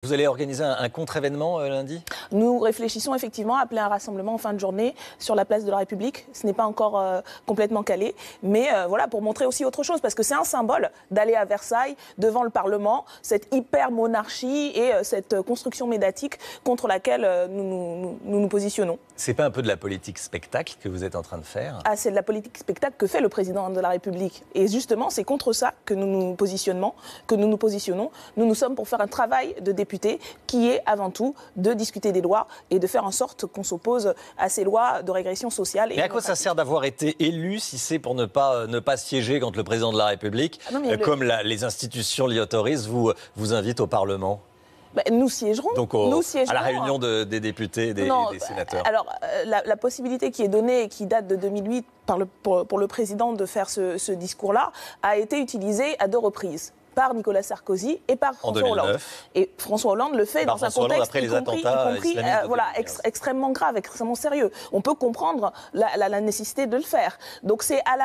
Vous allez organiser un contre-événement lundi? Nous réfléchissons effectivement à appeler un rassemblement en fin de journée sur la place de la République. Ce n'est pas encore complètement calé, mais voilà, pour montrer aussi autre chose, parce que c'est un symbole d'aller à Versailles, devant le Parlement, cette hyper-monarchie et cette construction médiatique contre laquelle nous positionnons. C'est pas un peu de la politique spectacle que vous êtes en train de faire? Ah, c'est de la politique spectacle que fait le président de la République. Et justement, c'est contre ça que nous nous positionnons. Nous sommes pour faire un travail de député qui est avant tout de discuter des lois et de faire en sorte qu'on s'oppose à ces lois de régression sociale. Mais à quoi ça sert d'avoir été élu si c'est pour ne pas siéger quand le président de la République, comme les institutions l'y autorisent, vous invite au Parlement? Nous siégerons. Donc à la réunion des députés et des sénateurs. Alors, la possibilité qui est donnée et qui date de 2008 pour le président de faire ce discours-là a été utilisée à 2 reprises. Par Nicolas Sarkozy et par François Hollande. Et François Hollande le fait dans un contexte extrêmement grave, extrêmement sérieux. On peut comprendre la nécessité de le faire. Donc c'est à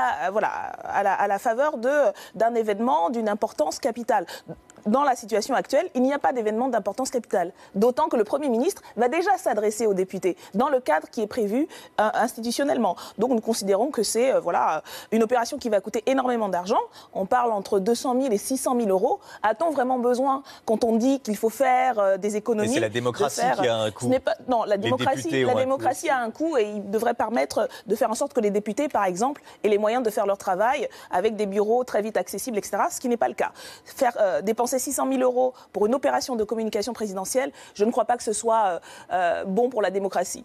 la faveur d'un événement d'une importance capitale. Dans la situation actuelle, il n'y a pas d'événement d'importance capitale. D'autant que le Premier ministre va déjà s'adresser aux députés dans le cadre qui est prévu institutionnellement. Donc nous considérons que c'est une opération qui va coûter énormément d'argent. On parle entre 200 000 et 600 000 euros. A-t-on vraiment besoin, quand on dit qu'il faut faire des économies... Mais c'est la démocratie qui a un coût. Non, la démocratie a un coût et il devrait permettre de faire en sorte que les députés, par exemple, aient les moyens de faire leur travail avec des bureaux très vite accessibles, etc., ce qui n'est pas le cas. Dépenser 600 000 euros pour une opération de communication présidentielle, je ne crois pas que ce soit bon pour la démocratie.